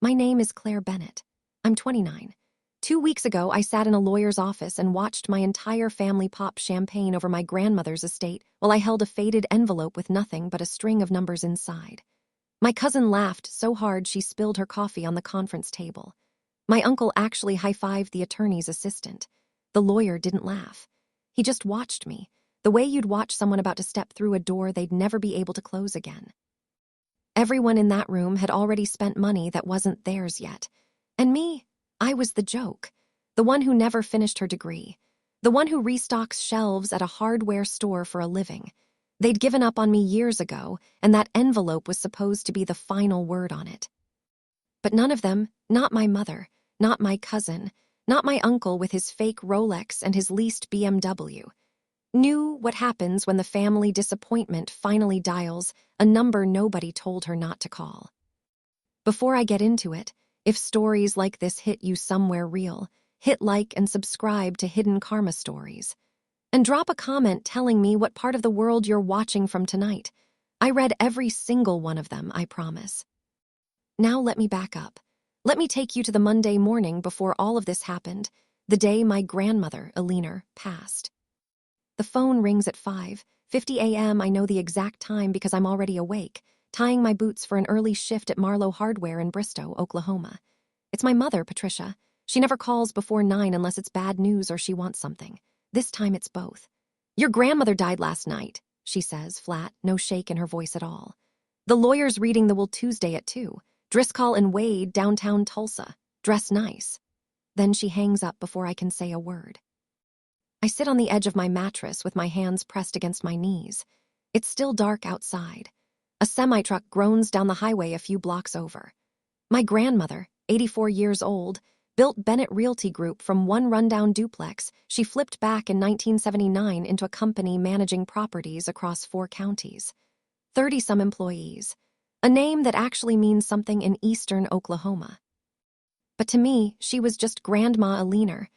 My name is Claire Bennett. I'm 29. 2 weeks ago, I sat in a lawyer's office and watched my entire family pop champagne over my grandmother's estate while I held a faded envelope with nothing but a string of numbers inside. My cousin laughed so hard she spilled her coffee on the conference table. My uncle actually high-fived the attorney's assistant. The lawyer didn't laugh. He just watched me, the way you'd watch someone about to step through a door they'd never be able to close again. Everyone in that room had already spent money that wasn't theirs yet. And me, I was the joke. The one who never finished her degree. The one who restocks shelves at a hardware store for a living. They'd given up on me years ago, and that envelope was supposed to be the final word on it. But none of them, not my mother, not my cousin, not my uncle with his fake Rolex and his leased BMW, knew what happens when the family disappointment finally dials a number nobody told her not to call. Before I get into it, if stories like this hit you somewhere real, hit like and subscribe to Hidden Karma Stories. And drop a comment telling me what part of the world you're watching from tonight. I read every single one of them, I promise. Now let me back up. Let me take you to the Monday morning before all of this happened, the day my grandmother, Eleanor, passed. The phone rings at 5:50 a.m. I know the exact time because I'm already awake, tying my boots for an early shift at Marlowe Hardware in Bristow, Oklahoma. It's my mother, Patricia. She never calls before 9 unless it's bad news or she wants something. This time it's both. Your grandmother died last night, she says, flat, no shake in her voice at all. The lawyer's reading the will Tuesday at 2. Driscoll and Wade, downtown Tulsa. Dress nice. Then she hangs up before I can say a word. I sit on the edge of my mattress with my hands pressed against my knees. It's still dark outside. A semi-truck groans down the highway a few blocks over. My grandmother, 84 years old, built Bennett Realty Group from one rundown duplex she flipped back in 1979 into a company managing properties across 4 counties. 30-some employees. A name that actually means something in eastern Oklahoma. But to me, she was just Grandma Eleanor,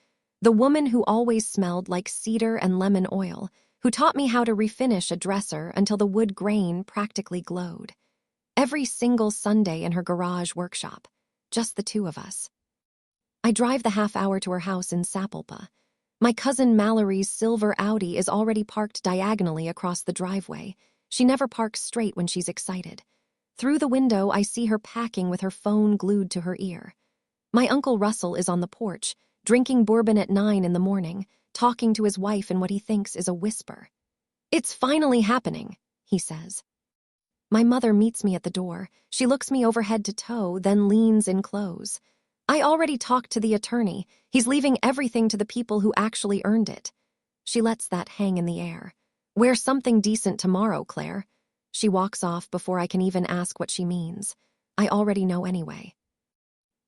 the woman who always smelled like cedar and lemon oil, who taught me how to refinish a dresser until the wood grain practically glowed. Every single Sunday in her garage workshop, just the 2 of us. I drive the half hour to her house in Sapulpa. My cousin Mallory's silver Audi is already parked diagonally across the driveway. She never parks straight when she's excited. Through the window, I see her packing with her phone glued to her ear. My Uncle Russell is on the porch, drinking bourbon at 9 in the morning, talking to his wife in what he thinks is a whisper. It's finally happening, he says. My mother meets me at the door. She looks me over head to toe, then leans in close. I already talked to the attorney. He's leaving everything to the people who actually earned it. She lets that hang in the air. Wear something decent tomorrow, Claire. She walks off before I can even ask what she means. I already know anyway.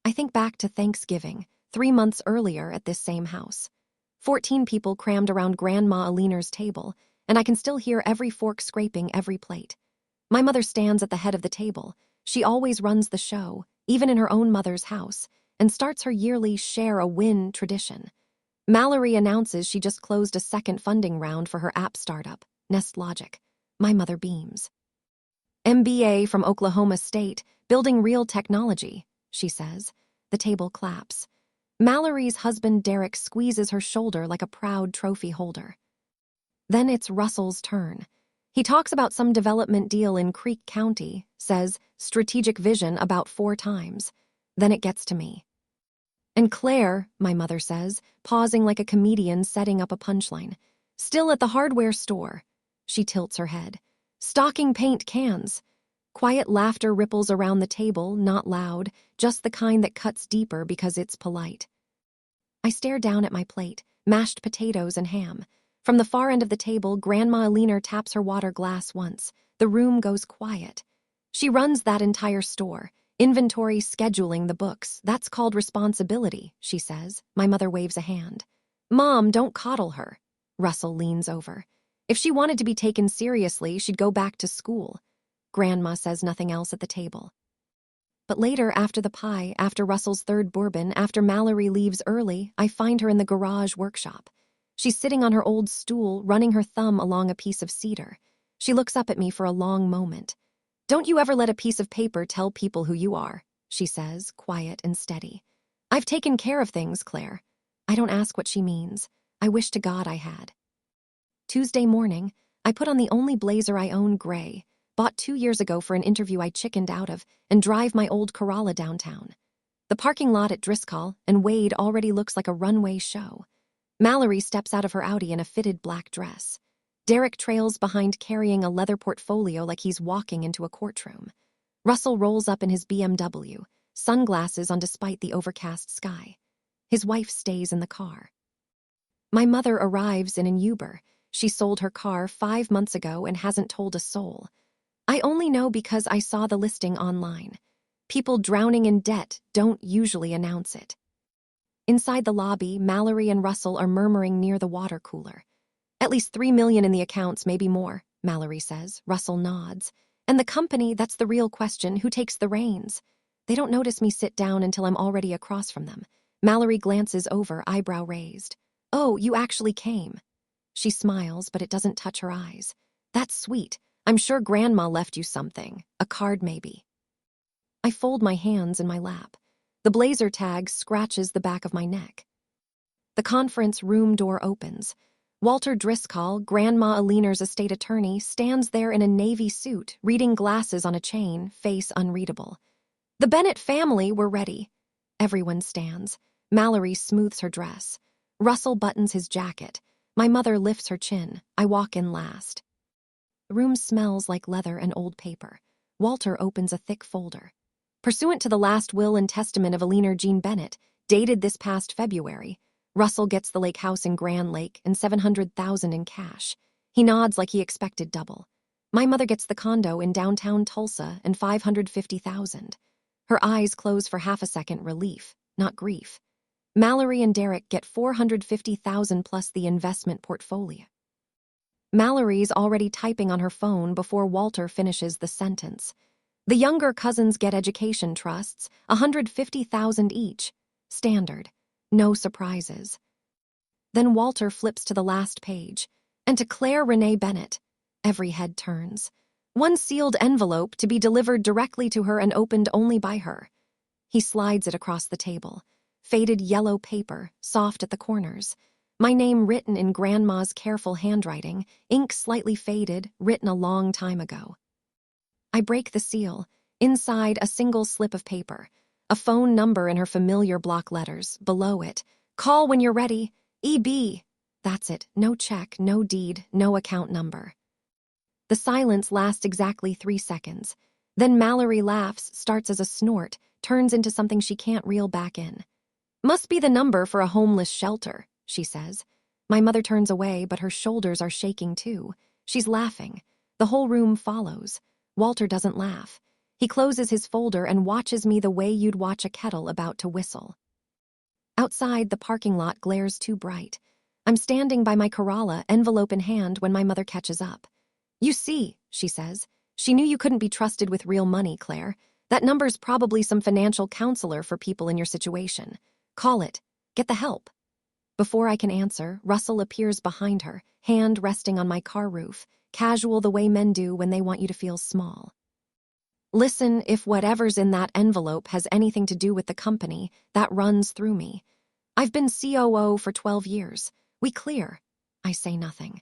I think back to Thanksgiving, 3 months earlier at this same house. 14 people crammed around Grandma Eleanor's table, and I can still hear every fork scraping every plate. My mother stands at the head of the table. She always runs the show, even in her own mother's house, and starts her yearly Share a Win tradition. Mallory announces she just closed a second funding round for her app startup, Nest Logic. My mother beams. MBA from Oklahoma State, building real technology, she says. The table claps. Mallory's husband Derek squeezes her shoulder like a proud trophy holder. Then it's Russell's turn. He talks about some development deal in Creek County, says strategic vision about 4 times. Then it gets to me. And Claire, my mother says, pausing like a comedian setting up a punchline. Still at the hardware store. She tilts her head. Stocking paint cans. Quiet laughter ripples around the table, not loud, just the kind that cuts deeper because it's polite. I stare down at my plate, mashed potatoes and ham. From the far end of the table, Grandma Eleanor taps her water glass once. The room goes quiet. She runs that entire store. Inventory, scheduling, the books. That's called responsibility, she says. My mother waves a hand. Mom, don't coddle her. Russell leans over. If she wanted to be taken seriously, she'd go back to school. Grandma says nothing else at the table. But later, after the pie, after Russell's 3rd bourbon, after Mallory leaves early, I find her in the garage workshop. She's sitting on her old stool, running her thumb along a piece of cedar. She looks up at me for a long moment. Don't you ever let a piece of paper tell people who you are, she says, quiet and steady. I've taken care of things, Claire. I don't ask what she means. I wish to God I had. Tuesday morning, I put on the only blazer I own, gray, bought 2 years ago for an interview I chickened out of, and drive my old Corolla downtown. The parking lot at Driscoll and Wade already looks like a runway show. Mallory steps out of her Audi in a fitted black dress. Derek trails behind carrying a leather portfolio like he's walking into a courtroom. Russell rolls up in his BMW, sunglasses on despite the overcast sky. His wife stays in the car. My mother arrives in an Uber. She sold her car 5 months ago and hasn't told a soul. I only know because I saw the listing online. People drowning in debt don't usually announce it. Inside the lobby, Mallory and Russell are murmuring near the water cooler. At least $3 million in the accounts, maybe more, Mallory says. Russell nods. And the company, that's the real question. Who takes the reins? They don't notice me sit down until I'm already across from them. Mallory glances over, eyebrow raised. Oh, you actually came. She smiles, but it doesn't touch her eyes. That's sweet. I'm sure Grandma left you something. A card, maybe. I fold my hands in my lap. The blazer tag scratches the back of my neck. The conference room door opens. Walter Driscoll, Grandma Aliner's estate attorney, stands there in a navy suit, reading glasses on a chain, face unreadable. The Bennett family were ready. Everyone stands. Mallory smooths her dress. Russell buttons his jacket. My mother lifts her chin. I walk in last. The room smells like leather and old paper. Walter opens a thick folder. Pursuant to the last will and testament of Aliner Jean Bennett, dated this past February, Russell gets the lake house in Grand Lake and $700,000 in cash. He nods like he expected double. My mother gets the condo in downtown Tulsa and $550,000. Her eyes close for half a second, relief, not grief. Mallory and Derek get $450,000 plus the investment portfolio. Mallory's already typing on her phone before Walter finishes the sentence. The younger cousins get education trusts, $150,000 each. Standard. No surprises. Then Walter flips to the last page. And to Claire Renee Bennett. Every head turns. One sealed envelope to be delivered directly to her and opened only by her. He slides it across the table. Faded yellow paper, soft at the corners. My name written in Grandma's careful handwriting, ink slightly faded, written a long time ago. I break the seal. Inside, a single slip of paper. A phone number in her familiar block letters. Below it, call when you're ready. EB. That's it. No check, no deed, no account number. The silence lasts exactly 3 seconds. Then Mallory laughs, starts as a snort, turns into something she can't reel back in. Must be the number for a homeless shelter, she says. My mother turns away, but her shoulders are shaking too. She's laughing. The whole room follows. Walter doesn't laugh. He closes his folder and watches me the way you'd watch a kettle about to whistle. Outside, the parking lot glares too bright. I'm standing by my Corolla, envelope in hand, when my mother catches up. You see, she says, she knew you couldn't be trusted with real money, Claire. That number's probably some financial counselor for people in your situation. Call it. Get the help. Before I can answer, Russell appears behind her, hand resting on my car roof, casual the way men do when they want you to feel small. Listen, if whatever's in that envelope has anything to do with the company, that runs through me. I've been COO for 12 years. We clear. I say nothing.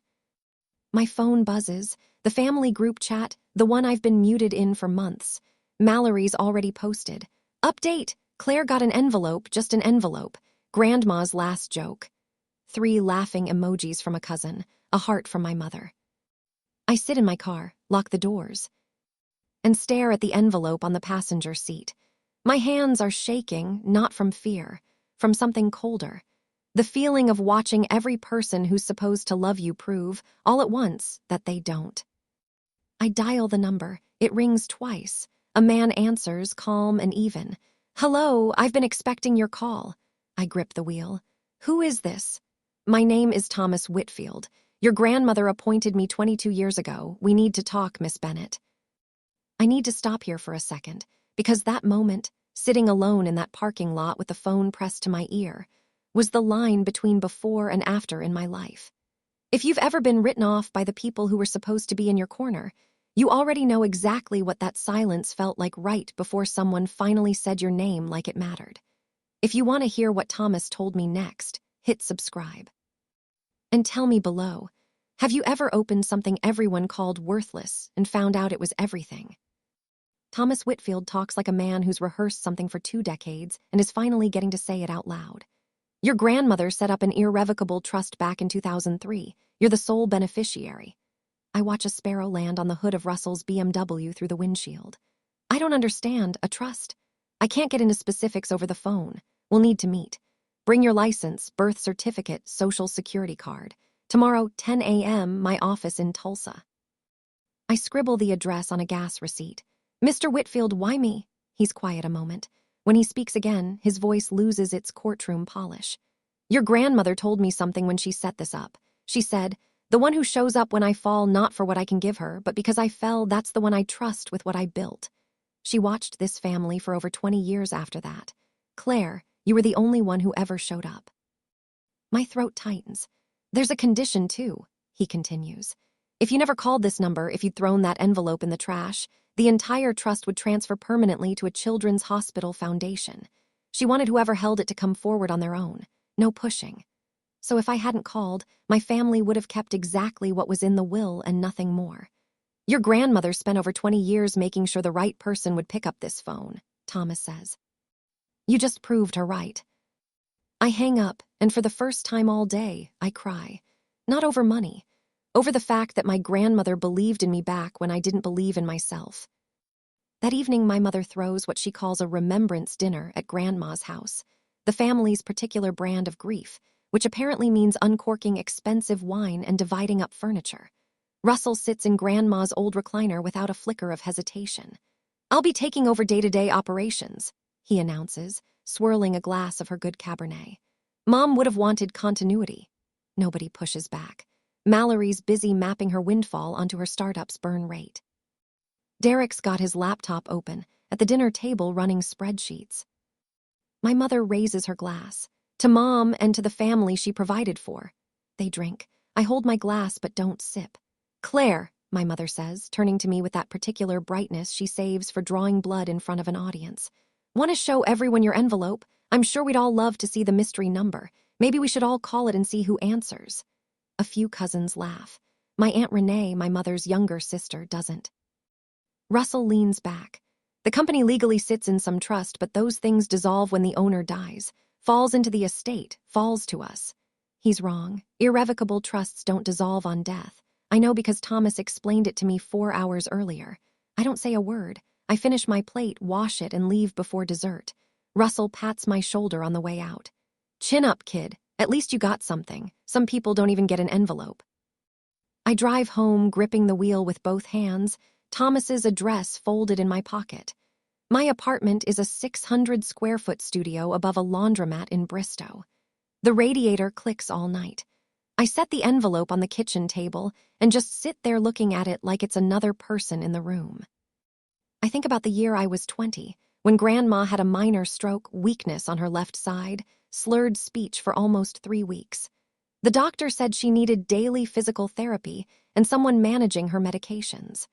My phone buzzes. The family group chat, the one I've been muted in for months. Mallory's already posted. Update. Claire got an envelope, just an envelope. Grandma's last joke. 3 laughing emojis from a cousin, a heart from my mother. I sit in my car, lock the doors, and stare at the envelope on the passenger seat. My hands are shaking, not from fear, from something colder. The feeling of watching every person who's supposed to love you prove, all at once, that they don't. I dial the number. It rings twice. A man answers, calm and even. Hello, I've been expecting your call. I grip the wheel. Who is this? My name is Thomas Whitfield. Your grandmother appointed me 22 years ago. We need to talk, Miss Bennett. I need to stop here for a second, because that moment, sitting alone in that parking lot with the phone pressed to my ear, was the line between before and after in my life. If you've ever been written off by the people who were supposed to be in your corner, You already know exactly what that silence felt like right before someone finally said your name like it mattered. If you want to hear what Thomas told me next, hit subscribe. And tell me below, have you ever opened something everyone called worthless and found out it was everything? Thomas Whitfield talks like a man who's rehearsed something for 2 decades and is finally getting to say it out loud. Your grandmother set up an irrevocable trust back in 2003. You're the sole beneficiary. I watch a sparrow land on the hood of Russell's BMW through the windshield. I don't understand a trust. I can't get into specifics over the phone. We'll need to meet. Bring your license, birth certificate, social security card. Tomorrow, 10 a.m., my office in Tulsa. I scribble the address on a gas receipt. Mr. Whitfield, why me? He's quiet a moment. When he speaks again, his voice loses its courtroom polish. Your grandmother told me something when she set this up. She said, the one who shows up when I fall, not for what I can give her, but because I fell, that's the one I trust with what I built. She watched this family for over 20 years after that. Claire, you were the only one who ever showed up. My throat tightens. There's a condition, too, he continues. If you never called this number, if you'd thrown that envelope in the trash, the entire trust would transfer permanently to a children's hospital foundation. She wanted whoever held it to come forward on their own. No pushing. So if I hadn't called, my family would have kept exactly what was in the will and nothing more. Your grandmother spent over 20 years making sure the right person would pick up this phone, Thomas says. You just proved her right. I hang up, and for the first time all day, I cry. Not over money. Over the fact that my grandmother believed in me back when I didn't believe in myself. That evening, my mother throws what she calls a remembrance dinner at Grandma's house, the family's particular brand of grief, which apparently means uncorking expensive wine and dividing up furniture. Russell sits in Grandma's old recliner without a flicker of hesitation. I'll be taking over day-to-day operations, he announces, swirling a glass of her good Cabernet. Mom would have wanted continuity. Nobody pushes back. Mallory's busy mapping her windfall onto her startup's burn rate. Derek's got his laptop open, at the dinner table running spreadsheets. My mother raises her glass. To Mom and to the family she provided for. They drink. I hold my glass but don't sip. Claire, my mother says, turning to me with that particular brightness she saves for drawing blood in front of an audience. Want to show everyone your envelope? I'm sure we'd all love to see the mystery number. Maybe we should all call it and see who answers. A few cousins laugh. My Aunt Renee, my mother's younger sister, doesn't. Russell leans back. The company legally sits in some trust, but those things dissolve when the owner dies. Falls into the estate, falls to us. He's wrong. Irrevocable trusts don't dissolve on death. I know because Thomas explained it to me 4 hours earlier. I don't say a word. I finish my plate, wash it, and leave before dessert. Russell pats my shoulder on the way out. Chin up, kid. At least you got something. Some people don't even get an envelope. I drive home, gripping the wheel with both hands, Thomas's address folded in my pocket. My apartment is a 600-square-foot studio above a laundromat in Bristow. The radiator clicks all night. I set the envelope on the kitchen table and just sit there looking at it like it's another person in the room. I think about the year I was 20, when Grandma had a minor stroke, weakness on her left side, slurred speech for almost 3 weeks. The doctor said she needed daily physical therapy and someone managing her medications.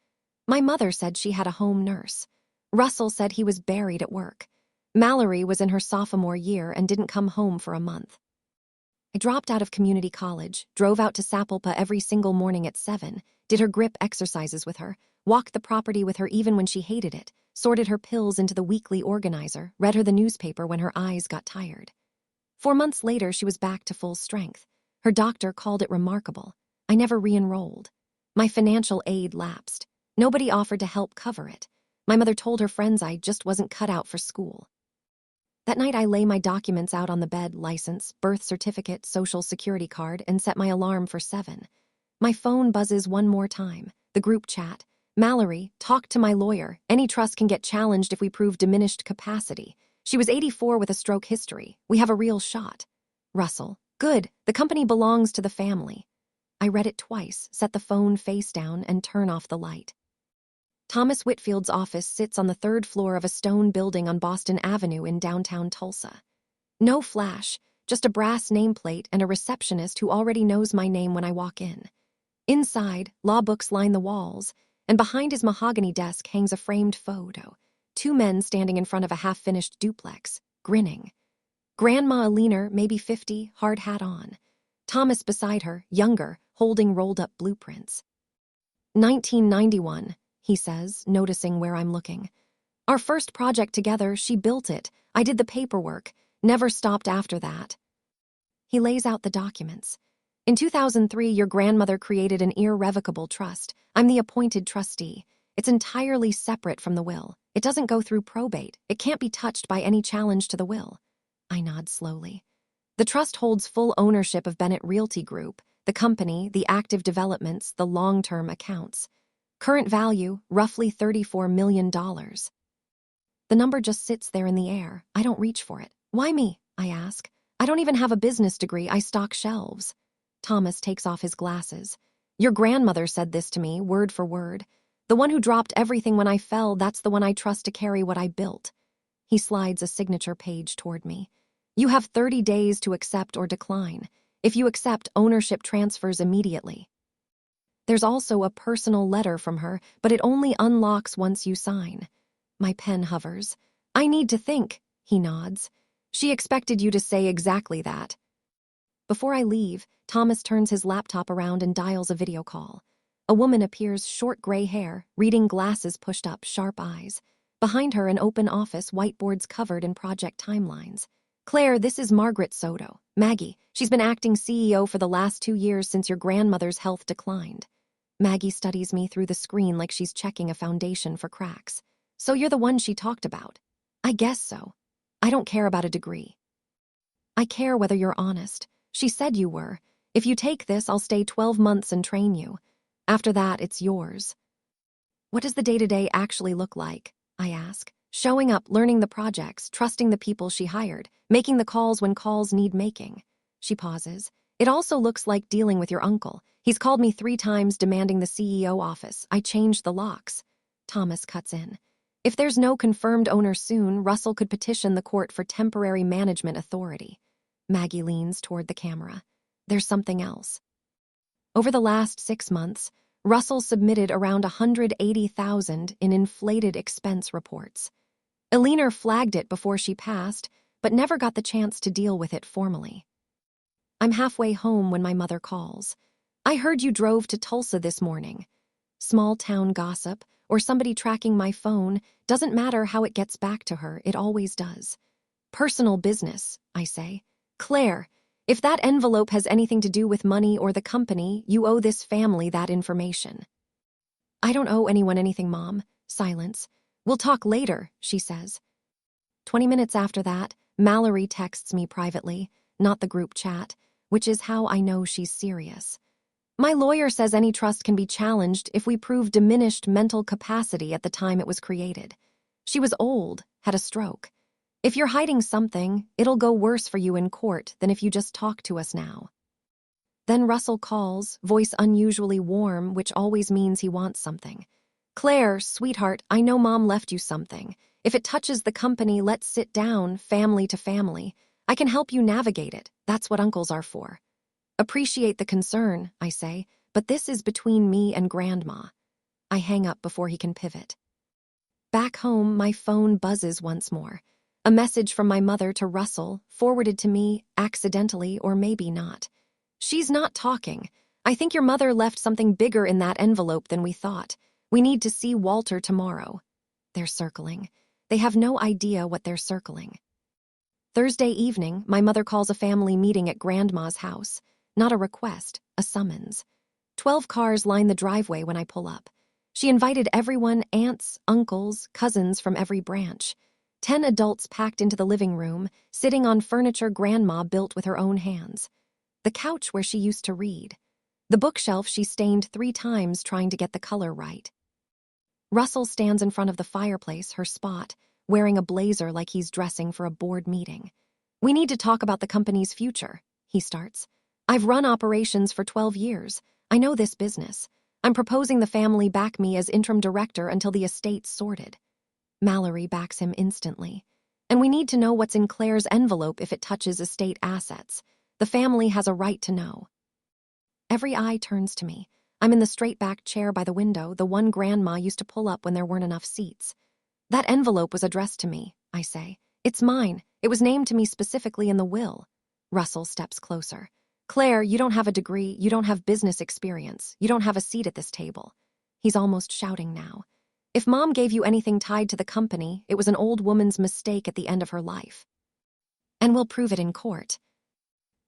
My mother said she had a home nurse. Russell said he was buried at work. Mallory was in her sophomore year and didn't come home for a month. I dropped out of community college, drove out to Sapulpa every single morning at 7, did her grip exercises with her, walked the property with her even when she hated it, sorted her pills into the weekly organizer, read her the newspaper when her eyes got tired. 4 months later, she was back to full strength. Her doctor called it remarkable. I never re-enrolled. My financial aid lapsed. Nobody offered to help cover it. My mother told her friends I just wasn't cut out for school. That night, I lay my documents out on the bed, license, birth certificate, social security card, and set my alarm for 7. My phone buzzes one more time. The group chat. Mallory, talk to my lawyer. Any trust can get challenged if we prove diminished capacity. She was 84 with a stroke history. We have a real shot. Russell, good. The company belongs to the family. I read it twice, set the phone face down, and turn off the light. Thomas Whitfield's office sits on the 3rd floor of a stone building on Boston Avenue in downtown Tulsa. No flash, just a brass nameplate and a receptionist who already knows my name when I walk in. Inside, law books line the walls, and behind his mahogany desk hangs a framed photo. 2 men standing in front of a half-finished duplex, grinning. Grandma Alina, maybe 50, hard hat on. Thomas beside her, younger, holding rolled-up blueprints. 1991, he says, noticing where I'm looking. Our first project together, she built it. I did the paperwork. Never stopped after that. He lays out the documents. In 2003, your grandmother created an irrevocable trust. I'm the appointed trustee. It's entirely separate from the will. It doesn't go through probate. It can't be touched by any challenge to the will. I nod slowly. The trust holds full ownership of Bennett Realty Group, the company, the active developments, the long-term accounts. Current value, roughly $34 million. The number just sits there in the air. I don't reach for it. Why me? I ask. I don't even have a business degree. I stock shelves. Thomas takes off his glasses. Your grandmother said this to me, word for word. The one who dropped everything when I fell, that's the one I trust to carry what I built. He slides a signature page toward me. You have 30 days to accept or decline. If you accept, ownership transfers immediately. There's also a personal letter from her, but it only unlocks once you sign. My pen hovers. I need to think, he nods. She expected you to say exactly that. Before I leave, Thomas turns his laptop around and dials a video call. A woman appears, short gray hair, reading glasses pushed up, sharp eyes. Behind her, an open office, whiteboards covered in project timelines. Claire, this is Margaret Soto. Maggie, she's been acting CEO for the last 2 years since your grandmother's health declined. Maggie studies me through the screen like she's checking a foundation for cracks. So you're the one she talked about? I guess so. I don't care about a degree. I care whether you're honest. She said you were. If you take this, I'll stay 12 months and train you. After that, it's yours. What does the day-to-day actually look like? I ask. Showing up, learning the projects, trusting the people she hired, making the calls when calls need making. She pauses. It also looks like dealing with your uncle. He's called me 3 times demanding the CEO office. I changed the locks. Thomas cuts in. If there's no confirmed owner soon, Russell could petition the court for temporary management authority. Maggie leans toward the camera. There's something else. Over the last 6 months, Russell submitted around $180,000 in inflated expense reports. Alina flagged it before she passed, but never got the chance to deal with it formally. I'm halfway home when my mother calls. I heard you drove to Tulsa this morning. Small town gossip, or somebody tracking my phone, doesn't matter how it gets back to her, it always does. Personal business, I say. Claire, if that envelope has anything to do with money or the company, you owe this family that information. I don't owe anyone anything, Mom. Silence. We'll talk later, she says. 20 minutes after that, Mallory texts me privately, not the group chat, which is how I know she's serious. My lawyer says any trust can be challenged if we prove diminished mental capacity at the time it was created. She was old, had a stroke. If you're hiding something, it'll go worse for you in court than if you just talk to us now. Then Russell calls, voice unusually warm, which always means he wants something. Claire, sweetheart, I know Mom left you something. If it touches the company, let's sit down, family to family. I can help you navigate it. That's what uncles are for. Appreciate the concern, I say, but this is between me and Grandma. I hang up before he can pivot. Back home, my phone buzzes once more. A message from my mother to Russell, forwarded to me, accidentally or maybe not. She's not talking. I think your mother left something bigger in that envelope than we thought. We need to see Walter tomorrow. They're circling. They have no idea what they're circling. Thursday evening, my mother calls a family meeting at Grandma's house. Not a request, a summons. 12 cars line the driveway when I pull up. She invited everyone, aunts, uncles, cousins from every branch. 10 adults packed into the living room, sitting on furniture Grandma built with her own hands. The couch where she used to read. The bookshelf she stained 3 times trying to get the color right. Russell stands in front of the fireplace, her spot, wearing a blazer like he's dressing for a board meeting. We need to talk about the company's future, he starts. I've run operations for 12 years. I know this business. I'm proposing the family back me as interim director until the estate's sorted. Mallory backs him instantly. And we need to know what's in Claire's envelope if it touches estate assets. The family has a right to know. Every eye turns to me. I'm in the straight-back chair by the window, the one Grandma used to pull up when there weren't enough seats. That envelope was addressed to me, I say. It's mine. It was named to me specifically in the will. Russell steps closer. Claire, you don't have a degree, you don't have business experience, you don't have a seat at this table. He's almost shouting now. If Mom gave you anything tied to the company, it was an old woman's mistake at the end of her life. And we'll prove it in court.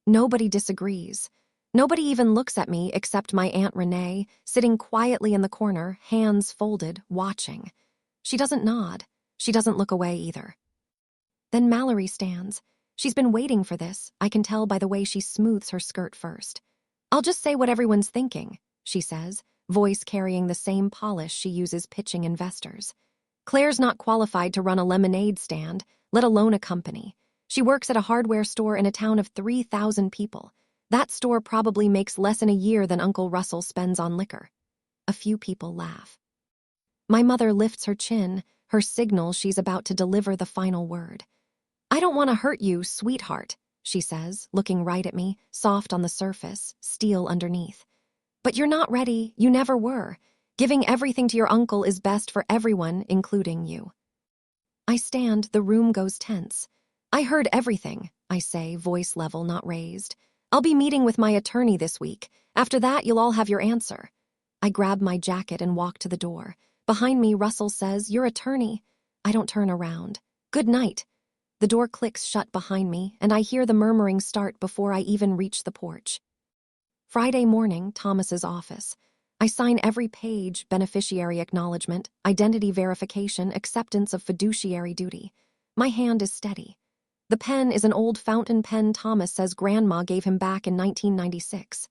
Nobody disagrees. Nobody even looks at me except my Aunt Renee, sitting quietly in the corner, hands folded, watching. She doesn't nod. She doesn't look away either. Then Mallory stands. She's been waiting for this. I can tell by the way she smooths her skirt first. I'll just say what everyone's thinking, she says, voice carrying the same polish she uses pitching investors. Claire's not qualified to run a lemonade stand, let alone a company. She works at a hardware store in a town of 3,000 people. That store probably makes less in a year than Uncle Russell spends on liquor. A few people laugh. My mother lifts her chin, her signal she's about to deliver the final word. I don't want to hurt you, sweetheart, she says, looking right at me, soft on the surface, steel underneath. But you're not ready, you never were. Giving everything to your uncle is best for everyone, including you. I stand, the room goes tense. I heard everything, I say, voice level not raised. I'll be meeting with my attorney this week. After that, you'll all have your answer. I grab my jacket and walk to the door. Behind me, Russell says, your attorney. I don't turn around. Good night. The door clicks shut behind me, and I hear the murmuring start before I even reach the porch. Friday morning, Thomas's office. I sign every page, beneficiary acknowledgement, identity verification, acceptance of fiduciary duty. My hand is steady. The pen is an old fountain pen Thomas says Grandma gave him back in 1996.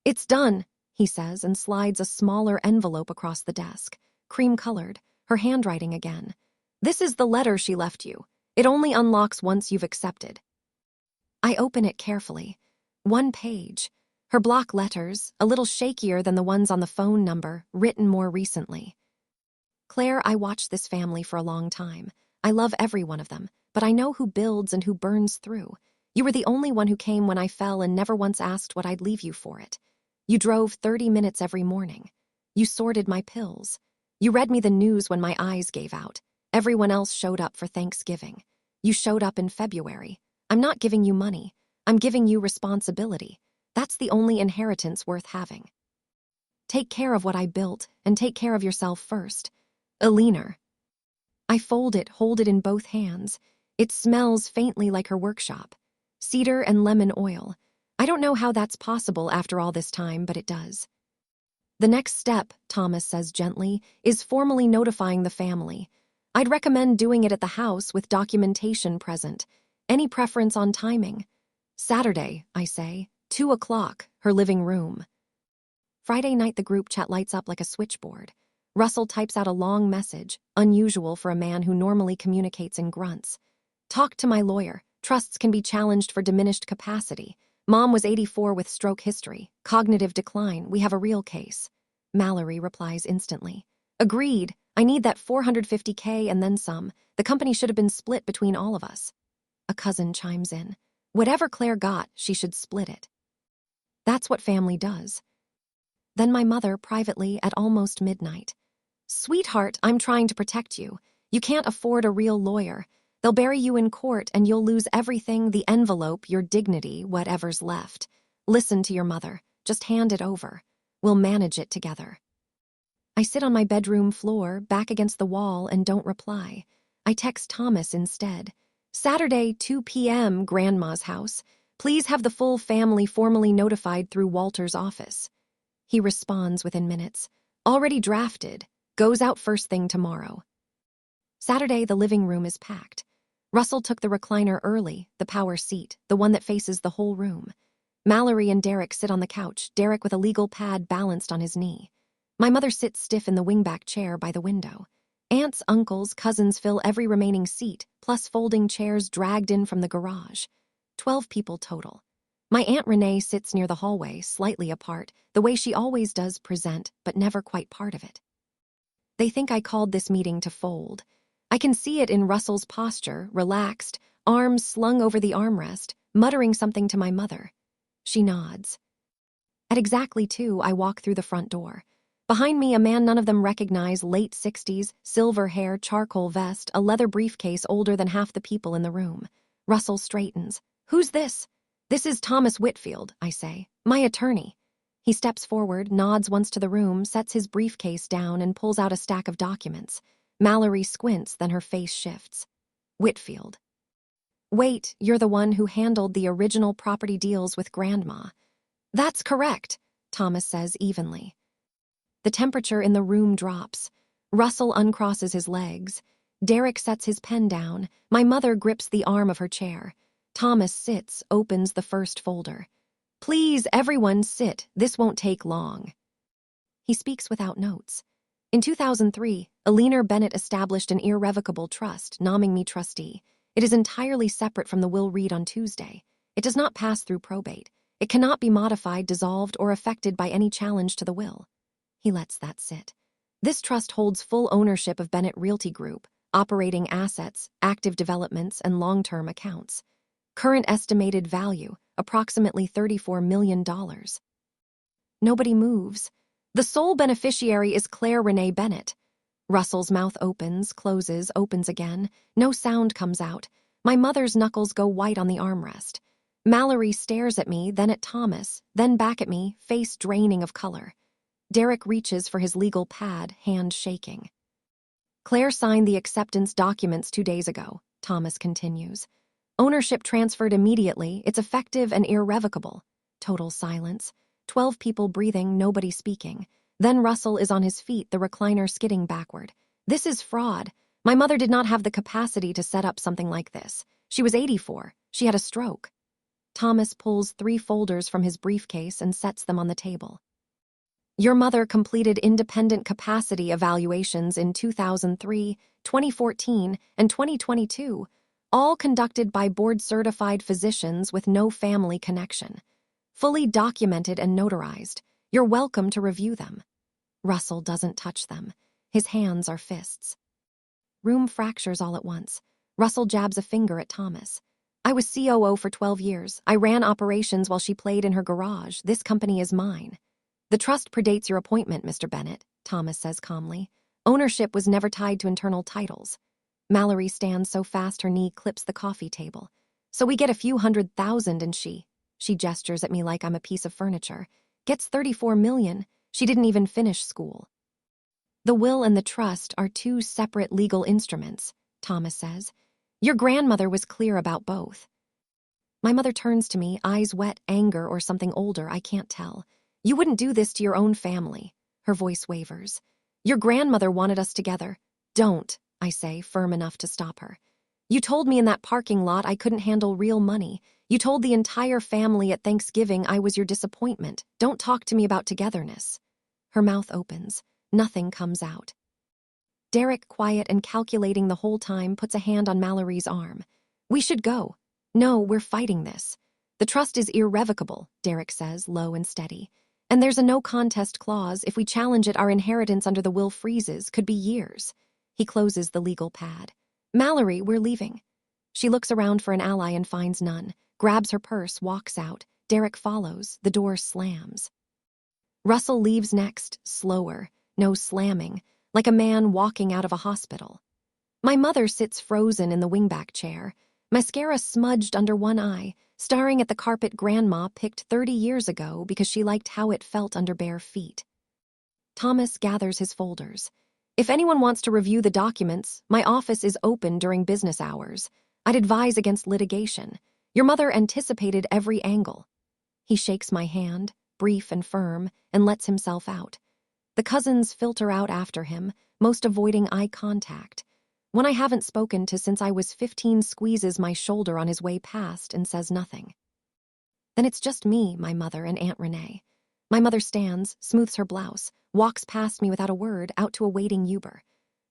It's done, he says, and slides a smaller envelope across the desk, cream-colored, her handwriting again. This is the letter she left you. It only unlocks once you've accepted. I open it carefully. One page. Her block letters, a little shakier than the ones on the phone number, written more recently. Claire, I watched this family for a long time. I love every one of them, but I know who builds and who burns through. You were the only one who came when I fell and never once asked what I'd leave you for it. You drove 30 minutes every morning. You sorted my pills. You read me the news when my eyes gave out. Everyone else showed up for Thanksgiving. You showed up in February. I'm not giving you money. I'm giving you responsibility. That's the only inheritance worth having. Take care of what I built, and take care of yourself first. Alina. I fold it, hold it in both hands. It smells faintly like her workshop. Cedar and lemon oil. I don't know how that's possible after all this time, but it does. The next step, Thomas says gently, is formally notifying the family. I'd recommend doing it at the house with documentation present. Any preference on timing? Saturday, I say. 2 o'clock, her living room. Friday night the group chat lights up like a switchboard. Russell types out a long message, unusual for a man who normally communicates in grunts. Talk to my lawyer. Trusts can be challenged for diminished capacity. Mom was 84 with stroke history. Cognitive decline. We have a real case. Mallory replies instantly. Agreed. I need that $450K and then some. The company should have been split between all of us. A cousin chimes in. Whatever Claire got, she should split it. That's what family does. Then my mother, privately, at almost midnight. Sweetheart, I'm trying to protect you. You can't afford a real lawyer. They'll bury you in court and you'll lose everything, the envelope, your dignity, whatever's left. Listen to your mother. Just hand it over. We'll manage it together. I sit on my bedroom floor, back against the wall, and don't reply. I text Thomas instead. Saturday, 2 p.m., Grandma's house. Please have the full family formally notified through Walter's office. He responds within minutes. Already drafted. Goes out first thing tomorrow. Saturday, the living room is packed. Russell took the recliner early, the power seat, the one that faces the whole room. Mallory and Derek sit on the couch, Derek with a legal pad balanced on his knee. My mother sits stiff in the wingback chair by the window. Aunts, uncles, cousins fill every remaining seat, plus folding chairs dragged in from the garage. 12 people total. My Aunt Renee sits near the hallway, slightly apart, the way she always does present, but never quite part of it. They think I called this meeting to fold. I can see it in Russell's posture, relaxed, arms slung over the armrest, muttering something to my mother. She nods. At exactly 2, I walk through the front door. Behind me, a man none of them recognize, late 60s, silver hair, charcoal vest, a leather briefcase older than half the people in the room. Russell straightens. "Who's this?" "This is Thomas Whitfield," I say. "My attorney." He steps forward, nods once to the room, sets his briefcase down, and pulls out a stack of documents. Mallory squints, then her face shifts. "Whitfield. Wait, you're the one who handled the original property deals with Grandma." "That's correct," Thomas says evenly. The temperature in the room drops. Russell uncrosses his legs. Derek sets his pen down. My mother grips the arm of her chair. Thomas sits, opens the first folder. "Please, everyone, sit. This won't take long." He speaks without notes. In 2003, Eleanor Bennett established an irrevocable trust, nomming me trustee. It is entirely separate from the will read on Tuesday. It does not pass through probate. It cannot be modified, dissolved, or affected by any challenge to the will. He lets that sit. This trust holds full ownership of Bennett Realty Group, operating assets, active developments, and long-term accounts. Current estimated value, approximately $34 million. Nobody moves. The sole beneficiary is Claire Renee Bennett. Russell's mouth opens, closes, opens again. No sound comes out. My mother's knuckles go white on the armrest. Mallory stares at me, then at Thomas, then back at me, face draining of color. Derek reaches for his legal pad, hand shaking. "Claire signed the acceptance documents 2 days ago," Thomas continues. "Ownership transferred immediately. It's effective and irrevocable." Total silence. 12 people breathing, nobody speaking. Then Russell is on his feet, the recliner skidding backward. "This is fraud. My mother did not have the capacity to set up something like this. She was 84. She had a stroke." Thomas pulls 3 folders from his briefcase and sets them on the table. "Your mother completed independent capacity evaluations in 2003, 2014, and 2022, all conducted by board-certified physicians with no family connection. Fully documented and notarized. You're welcome to review them." Russell doesn't touch them. His hands are fists. Room fractures all at once. Russell jabs a finger at Thomas. "I was COO for 12 years. I ran operations while she played in her garage. This company is mine." "The trust predates your appointment, Mr. Bennett," Thomas says calmly. "Ownership was never tied to internal titles." Mallory stands so fast her knee clips the coffee table. "So we get a few $100,000 and she gestures at me like I'm a piece of furniture, gets $34 million. She didn't even finish school." "The will and the trust are 2 separate legal instruments," Thomas says. "Your grandmother was clear about both." My mother turns to me, eyes wet, anger or something older, I can't tell. "You wouldn't do this to your own family." Her voice wavers. "Your grandmother wanted us together." "Don't," I say, firm enough to stop her. "You told me in that parking lot I couldn't handle real money. You told the entire family at Thanksgiving I was your disappointment. Don't talk to me about togetherness." Her mouth opens. Nothing comes out. Derek, quiet and calculating the whole time, puts a hand on Mallory's arm. "We should go." "No, we're fighting this." "The trust is irrevocable," Derek says, low and steady. "And there's a no contest clause. If we challenge it, our inheritance under the will freezes, could be years." He closes the legal pad. "Mallory, we're leaving." She looks around for an ally and finds none, grabs her purse, walks out. Derek follows. The door slams. Russell leaves next, slower, no slamming, like a man walking out of a hospital. My mother sits frozen in the wingback chair, mascara smudged under one eye, staring at the carpet Grandma picked 30 years ago because she liked how it felt under bare feet. Thomas gathers his folders. "If anyone wants to review the documents, my office is open during business hours. I'd advise against litigation. Your mother anticipated every angle." He shakes my hand, brief and firm, and lets himself out. The cousins filter out after him, most avoiding eye contact. One I haven't spoken to since I was 15 squeezes my shoulder on his way past and says nothing. Then it's just me, my mother, and Aunt Renee. My mother stands, smooths her blouse, walks past me without a word, out to a waiting Uber.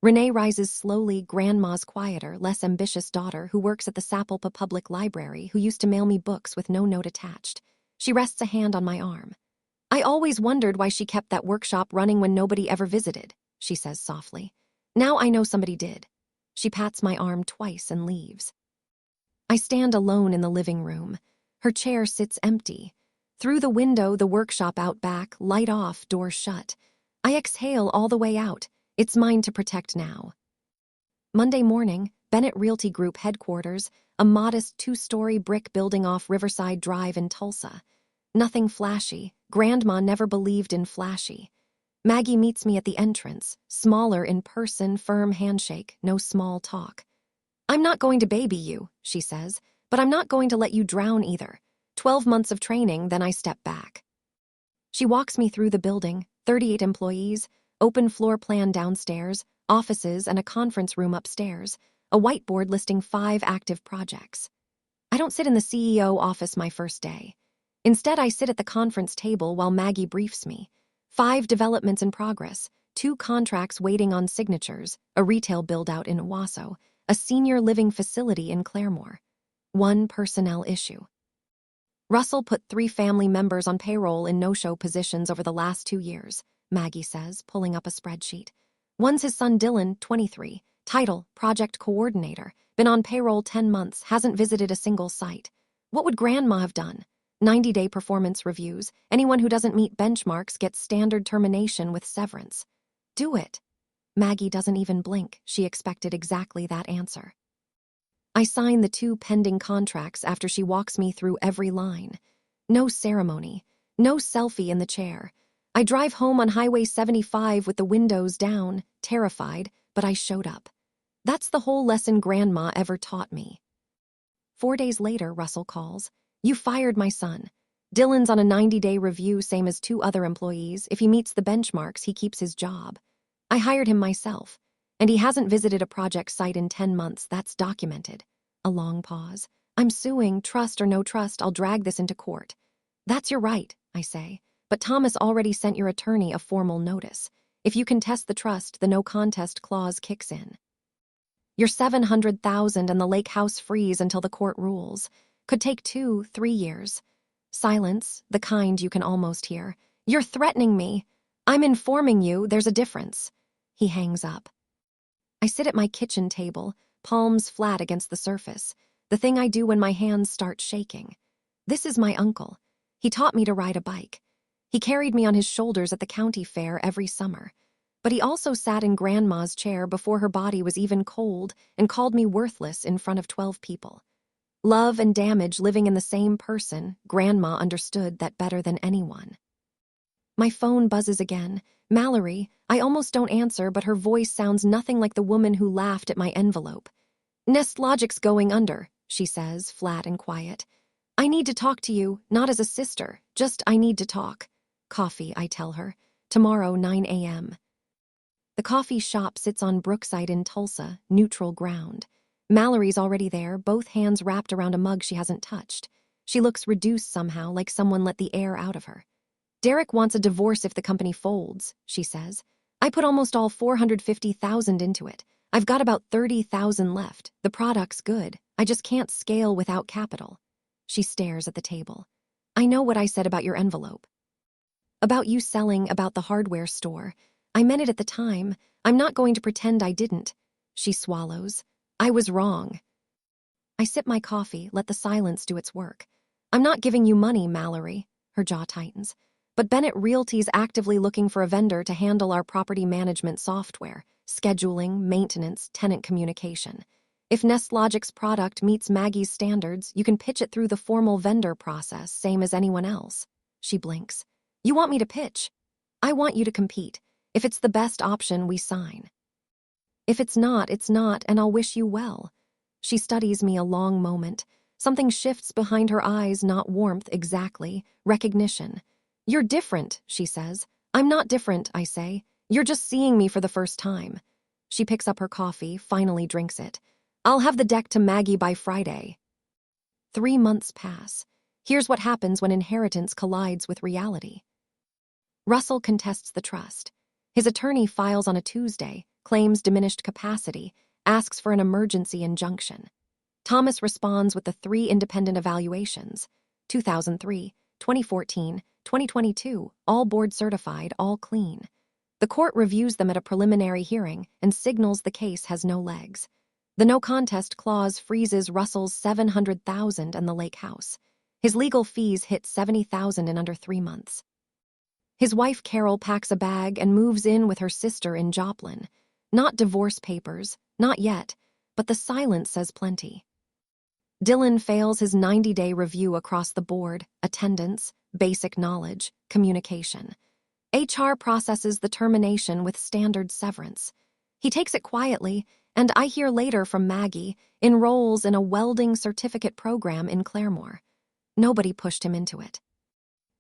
Renee rises slowly, Grandma's quieter, less ambitious daughter who works at the Sapulpa Public Library, who used to mail me books with no note attached. She rests a hand on my arm. "I always wondered why she kept that workshop running when nobody ever visited," she says softly. "Now I know somebody did." She pats my arm twice and leaves. I stand alone in the living room. Her chair sits empty. Through the window, the workshop out back, light off, door shut. I exhale all the way out. It's mine to protect now. Monday morning, Bennett Realty Group headquarters, a modest 2-story brick building off Riverside Drive in Tulsa. Nothing flashy. Grandma never believed in flashy. Maggie meets me at the entrance, smaller in person, firm handshake, no small talk. I'm not going to baby you, she says, but I'm not going to let you drown either. 12 months of training, then I step back. She walks me through the building, 38 employees, open floor plan downstairs, offices and a conference room upstairs, a whiteboard listing 5 active projects. I don't sit in the CEO office my first day. Instead, I sit at the conference table while Maggie briefs me. 5 developments in progress, 2 contracts waiting on signatures, a retail build-out in Owasso, a senior living facility in Claremore. 1 personnel issue. Russell put 3 family members on payroll in no-show positions over the last 2 years, Maggie says, pulling up a spreadsheet. One's his son Dylan, 23, title, project coordinator, been on payroll 10 months, hasn't visited a single site. What would Grandma have done? 90-day performance reviews. Anyone who doesn't meet benchmarks gets standard termination with severance. Do it. Maggie doesn't even blink. She expected exactly that answer. I sign the 2 pending contracts after she walks me through every line. No ceremony. No selfie in the chair. I drive home on Highway 75 with the windows down, terrified, but I showed up. That's the whole lesson Grandma ever taught me. 4 days later, Russell calls. You fired my son. Dylan's on a 90-day review, same as 2 other employees. If he meets the benchmarks, he keeps his job. I hired him myself. And he hasn't visited a project site in 10 months, that's documented. A long pause. I'm suing, trust or no trust, I'll drag this into court. That's your right, I say. But Thomas already sent your attorney a formal notice. If you contest the trust, the no contest clause kicks in. Your $700,000 and the lake house freeze until the court rules. Could take 2-3 years. Silence, the kind you can almost hear. You're threatening me. I'm informing you, there's a difference. He hangs up. I sit at my kitchen table, palms flat against the surface, the thing I do when my hands start shaking. This is my uncle. He taught me to ride a bike. He carried me on his shoulders at the county fair every summer. But he also sat in Grandma's chair before her body was even cold and called me worthless in front of 12 people. Love and damage living in the same person, Grandma understood that better than anyone. My phone buzzes again. Mallory. I almost don't answer, but her voice sounds nothing like the woman who laughed at my envelope. Nest Logic's going under, she says, flat and quiet. I need to talk to you, not as a sister, just I need to talk. Coffee, I tell her. Tomorrow, 9 a.m. The coffee shop sits on Brookside in Tulsa, neutral ground. Mallory's already there, both hands wrapped around a mug she hasn't touched. She looks reduced somehow, like someone let the air out of her. Derek wants a divorce if the company folds, she says. I put almost all $450,000 into it. I've got about $30,000 left. The product's good. I just can't scale without capital. She stares at the table. I know what I said about your envelope. About you selling, about the hardware store. I meant it at the time. I'm not going to pretend I didn't. She swallows. I was wrong. I sip my coffee, let the silence do its work. I'm not giving you money, Mallory. Her jaw tightens. But Bennett Realty's actively looking for a vendor to handle our property management software, scheduling, maintenance, tenant communication. If Nest Logic's product meets Maggie's standards, you can pitch it through the formal vendor process, same as anyone else. She blinks. You want me to pitch? I want you to compete. If it's the best option, we sign. If it's not, and I'll wish you well. She studies me a long moment. Something shifts behind her eyes, not warmth exactly, recognition. You're different, she says. I'm not different, I say. You're just seeing me for the first time. She picks up her coffee, finally drinks it. I'll have the deck to Maggie by Friday. 3 months pass. Here's what happens when inheritance collides with reality. Russell contests the trust. His attorney files on a Tuesday, claims diminished capacity, asks for an emergency injunction. Thomas responds with the 3 independent evaluations. 2003, 2014, 2022, all board certified, all clean. The court reviews them at a preliminary hearing and signals the case has no legs. The no contest clause freezes Russell's $700,000 and the lake house. His legal fees hit $70,000 in under 3 months. His wife Carol packs a bag and moves in with her sister in Joplin. Not divorce papers, not yet, but the silence says plenty. Dylan fails his 90-day review across the board: attendance, basic knowledge, communication. HR processes the termination with standard severance. He takes it quietly, and I hear later from Maggie, enrolls in a welding certificate program in Claremore. Nobody pushed him into it.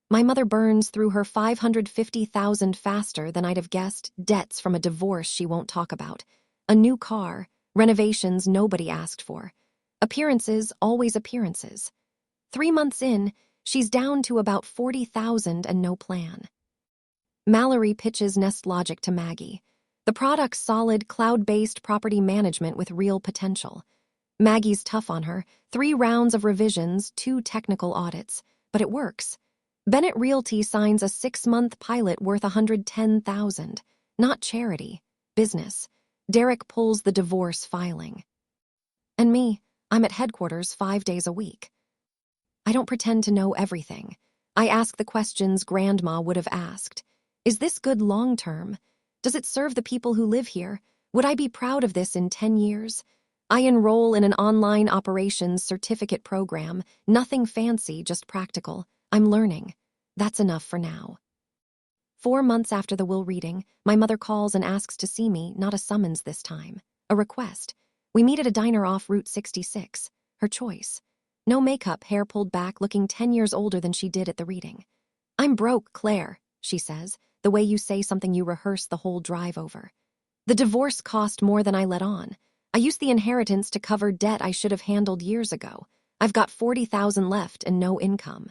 My mother burns through her $550,000 faster than I'd have guessed, debts from a divorce she won't talk about, a new car, renovations nobody asked for. Appearances, always appearances. 3 months in, she's down to about $40,000 and no plan. Mallory pitches Nest Logic to Maggie. The product's solid, cloud-based property management with real potential. Maggie's tough on her, 3 rounds of revisions, 2 technical audits, but it works. Bennett Realty signs a 6-month pilot worth $110,000. Not charity, business. Derek pulls the divorce filing. And me, I'm at headquarters 5 days a week. I don't pretend to know everything. I ask the questions Grandma would have asked. Is this good long-term? Does it serve the people who live here? Would I be proud of this in 10 years? I enroll in an online operations certificate program. Nothing fancy, just practical. I'm learning. That's enough for now. 4 months after the will reading, my mother calls and asks to see me, not a summons this time. A request. We meet at a diner off Route 66. Her choice. No makeup, hair pulled back, looking 10 years older than she did at the reading. I'm broke, Claire, she says, the way you say something you rehearse the whole drive over. The divorce cost more than I let on. I used the inheritance to cover debt I should have handled years ago. I've got $40,000 left and no income.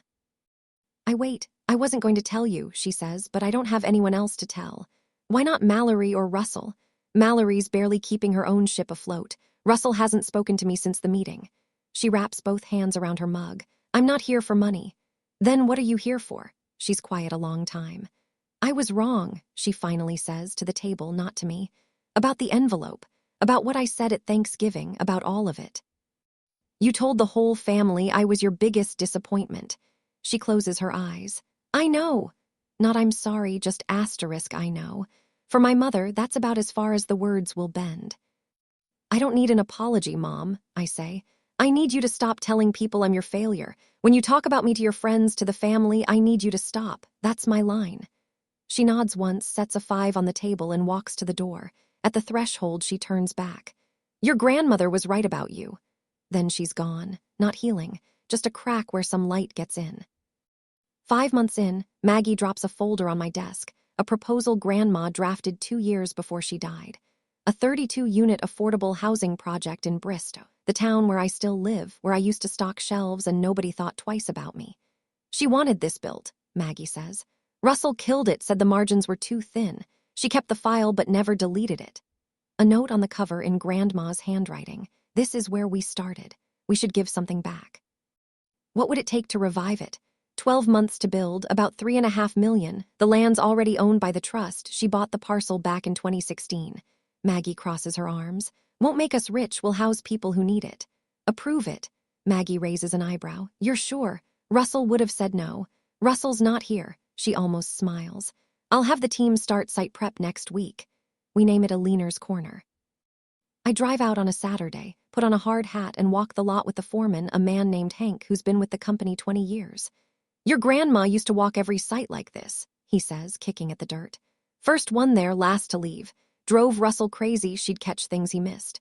I wait. I wasn't going to tell you, she says, but I don't have anyone else to tell. Why not Mallory or Russell? Mallory's barely keeping her own ship afloat. Russell hasn't spoken to me since the meeting. She wraps both hands around her mug. I'm not here for money. Then what are you here for? She's quiet a long time. I was wrong, she finally says, to the table, not to me. About the envelope. About what I said at Thanksgiving, about all of it. You told the whole family I was your biggest disappointment. She closes her eyes. I know. Not I'm sorry, just asterisk I know. For my mother, that's about as far as the words will bend. I don't need an apology, Mom, I say. I need you to stop telling people I'm your failure. When you talk about me to your friends, to the family, I need you to stop. That's my line. She nods once, sets a 5 on the table, and walks to the door. At the threshold, she turns back. Your grandmother was right about you. Then she's gone, not healing, just a crack where some light gets in. 5 months in, Maggie drops a folder on my desk, a proposal Grandma drafted 2 years before she died. A 32-unit affordable housing project in Bristow, the town where I still live, where I used to stock shelves and nobody thought twice about me. She wanted this built, Maggie says. Russell killed it, said the margins were too thin. She kept the file but never deleted it. A note on the cover in Grandma's handwriting. This is where we started. We should give something back. What would it take to revive it? 12 months to build, about $3.5 million. The land's already owned by the trust. She bought the parcel back in 2016. Maggie crosses her arms. Won't make us rich, we'll house people who need it. Approve it. Maggie raises an eyebrow. You're sure? Russell would have said no. Russell's not here. She almost smiles. I'll have the team start site prep next week. We name it a Leaner's Corner. I drive out on a Saturday, put on a hard hat, and walk the lot with the foreman, a man named Hank who's been with the company 20 years. Your grandma used to walk every site like this, he says, kicking at the dirt. First one there, last to leave. Drove Russell crazy she'd catch things he missed.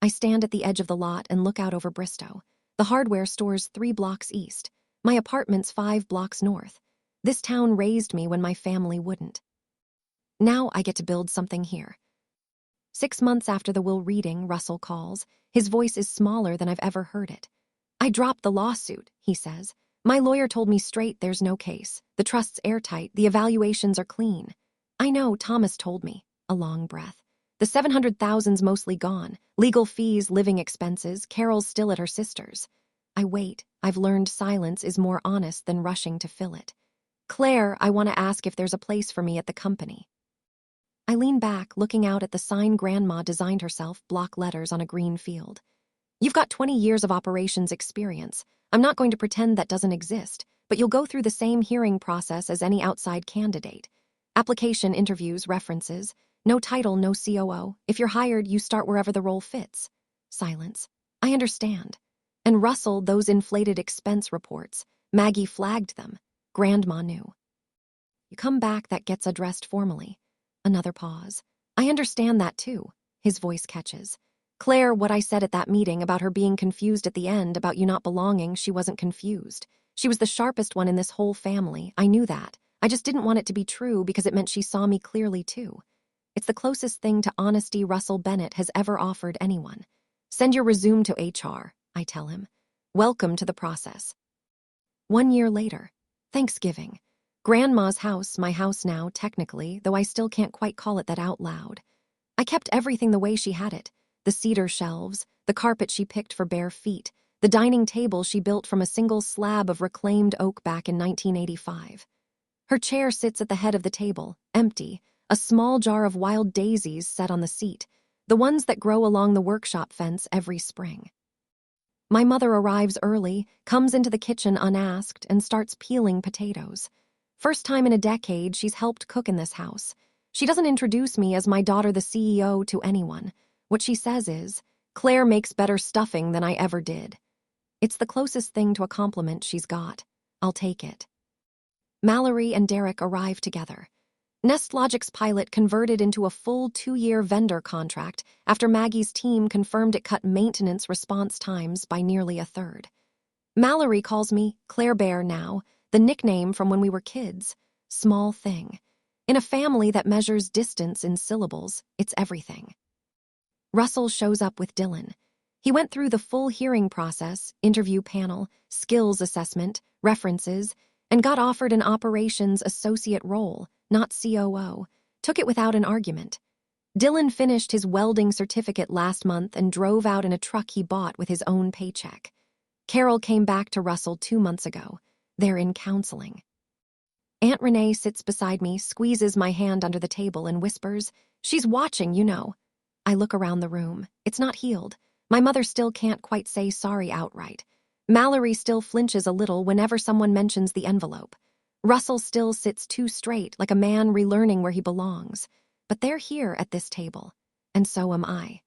I stand at the edge of the lot and look out over Bristow. The hardware store's 3 blocks east. My apartment's 5 blocks north. This town raised me when my family wouldn't. Now I get to build something here. 6 months after the will reading, Russell calls. His voice is smaller than I've ever heard it. I dropped the lawsuit, he says. My lawyer told me straight there's no case. The trust's airtight, the evaluations are clean. I know, Thomas told me. A long breath. The $700,000's mostly gone. Legal fees, living expenses, Carol's still at her sister's. I wait. I've learned silence is more honest than rushing to fill it. Claire, I want to ask if there's a place for me at the company. I lean back, looking out at the sign Grandma designed herself, block letters on a green field. You've got 20 years of operations experience. I'm not going to pretend that doesn't exist, but you'll go through the same hearing process as any outside candidate. Application, interviews, references. No title, no COO. If you're hired, you start wherever the role fits. Silence. I understand. And Russell, those inflated expense reports. Maggie flagged them. Grandma knew. You come back, that gets addressed formally. Another pause. I understand that too. His voice catches. Claire, what I said at that meeting about her being confused at the end, about you not belonging, she wasn't confused. She was the sharpest one in this whole family. I knew that. I just didn't want it to be true because it meant she saw me clearly too. It's the closest thing to honesty Russell Bennett has ever offered anyone. Send your resume to HR, I tell him. Welcome to the process. 1 year later. Thanksgiving. Grandma's house, my house now, technically, though I still can't quite call it that out loud. I kept everything the way she had it. The cedar shelves, the carpet she picked for bare feet, the dining table she built from a single slab of reclaimed oak back in 1985. Her chair sits at the head of the table, empty, a small jar of wild daisies set on the seat, the ones that grow along the workshop fence every spring. My mother arrives early, comes into the kitchen unasked, and starts peeling potatoes. First time in a decade she's helped cook in this house. She doesn't introduce me as my daughter the CEO to anyone. What she says is, Claire makes better stuffing than I ever did. It's the closest thing to a compliment she's got. I'll take it. Mallory and Derek arrive together. NestLogic's pilot converted into a full 2-year vendor contract after Maggie's team confirmed it cut maintenance response times by nearly a third. Mallory calls me Claire Bear now, the nickname from when we were kids. Small thing. In a family that measures distance in syllables, it's everything. Russell shows up with Dylan. He went through the full hearing process, interview panel, skills assessment, references, and got offered an operations associate role, not COO. Took it without an argument. Dylan finished his welding certificate last month and drove out in a truck he bought with his own paycheck. Carol came back to Russell 2 months ago. They're in counseling. Aunt Renee sits beside me, squeezes my hand under the table, and whispers, "She's watching, you know." I look around the room. It's not healed. My mother still can't quite say sorry outright. Mallory still flinches a little whenever someone mentions the envelope. Russell still sits too straight, like a man relearning where he belongs. But they're here at this table, and so am I.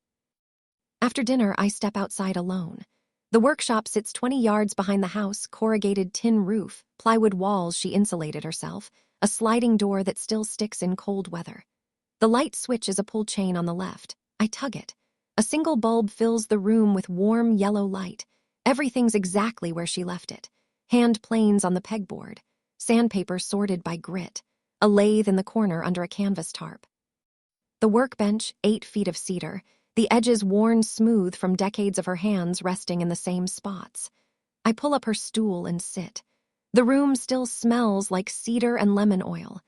After dinner, I step outside alone. The workshop sits 20 yards behind the house, corrugated tin roof, plywood walls she insulated herself, a sliding door that still sticks in cold weather. The light switch is a pull chain on the left. I tug it. A single bulb fills the room with warm yellow light. Everything's exactly where she left it. Hand planes on the pegboard. Sandpaper sorted by grit. A lathe in the corner under a canvas tarp. The workbench, 8 feet of cedar, the edges worn smooth from decades of her hands resting in the same spots. I pull up her stool and sit. The room still smells like cedar and lemon oil.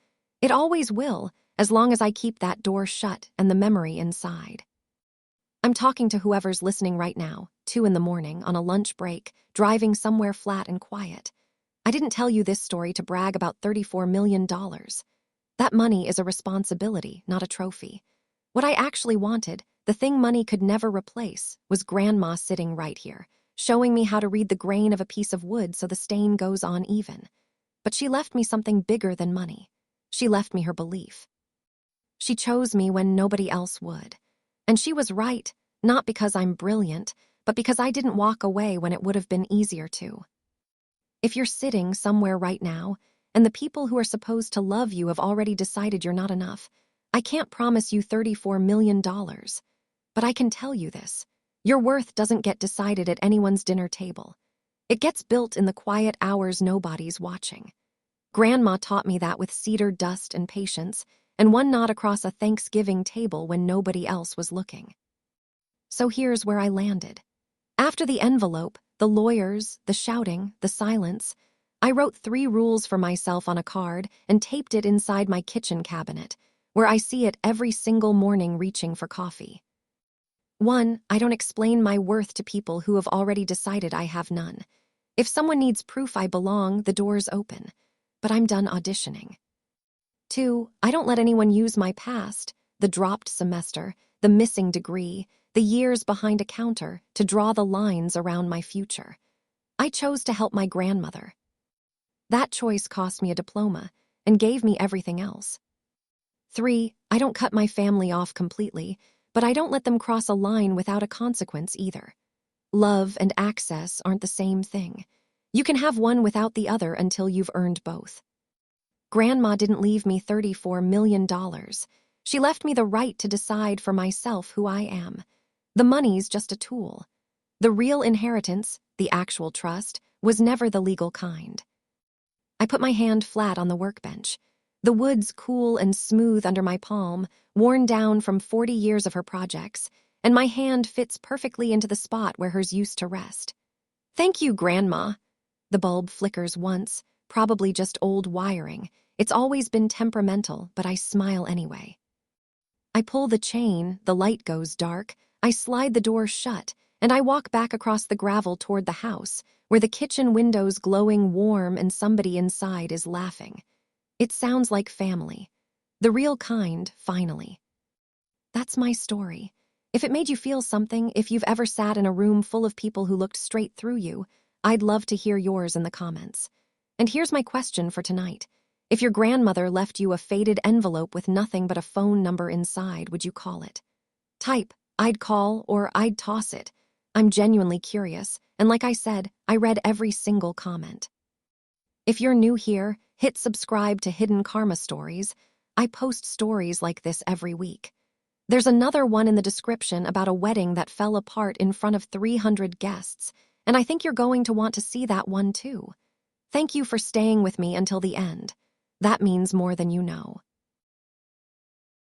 It always will, as long as I keep that door shut and the memory inside. I'm talking to whoever's listening right now, 2 in the morning, on a lunch break, driving somewhere flat and quiet. I didn't tell you this story to brag about $34 million. That money is a responsibility, not a trophy. What I actually wanted, the thing money could never replace, was Grandma sitting right here, showing me how to read the grain of a piece of wood so the stain goes on even. But she left me something bigger than money. She left me her belief. She chose me when nobody else would. And she was right, not because I'm brilliant, but because I didn't walk away when it would have been easier to. If you're sitting somewhere right now, and the people who are supposed to love you have already decided you're not enough, I can't promise you $34 million. But I can tell you this. Your worth doesn't get decided at anyone's dinner table. It gets built in the quiet hours nobody's watching. Grandma taught me that with cedar dust and patience, and one nod across a Thanksgiving table when nobody else was looking. So here's where I landed. After the envelope, the lawyers, the shouting, the silence, I wrote 3 rules for myself on a card and taped it inside my kitchen cabinet, where I see it every single morning reaching for coffee. 1, I don't explain my worth to people who have already decided I have none. If someone needs proof I belong, the door's open. But I'm done auditioning. 2, I don't let anyone use my past, the dropped semester, the missing degree, the years behind a counter, to draw the lines around my future. I chose to help my grandmother. That choice cost me a diploma and gave me everything else. 3. I don't cut my family off completely, but I don't let them cross a line without a consequence either. Love and access aren't the same thing. You can have one without the other until you've earned both. Grandma didn't leave me $34 million. She left me the right to decide for myself who I am. The money's just a tool. The real inheritance, the actual trust, was never the legal kind. I put my hand flat on the workbench. The wood's cool and smooth under my palm, worn down from 40 years of her projects, and my hand fits perfectly into the spot where hers used to rest. Thank you, Grandma. The bulb flickers once, probably just old wiring. It's always been temperamental, but I smile anyway. I pull the chain, the light goes dark, I slide the door shut, and I walk back across the gravel toward the house, where the kitchen window's glowing warm and somebody inside is laughing. It sounds like family. The real kind, finally. That's my story. If it made you feel something, if you've ever sat in a room full of people who looked straight through you, I'd love to hear yours in the comments. And here's my question for tonight. If your grandmother left you a faded envelope with nothing but a phone number inside, would you call it? Type, I'd call, or I'd toss it. I'm genuinely curious, and like I said, I read every single comment. If you're new here, hit subscribe to Hidden Karma Stories. I post stories like this every week. There's another one in the description about a wedding that fell apart in front of 300 guests, and I think you're going to want to see that one too. Thank you for staying with me until the end. That means more than you know.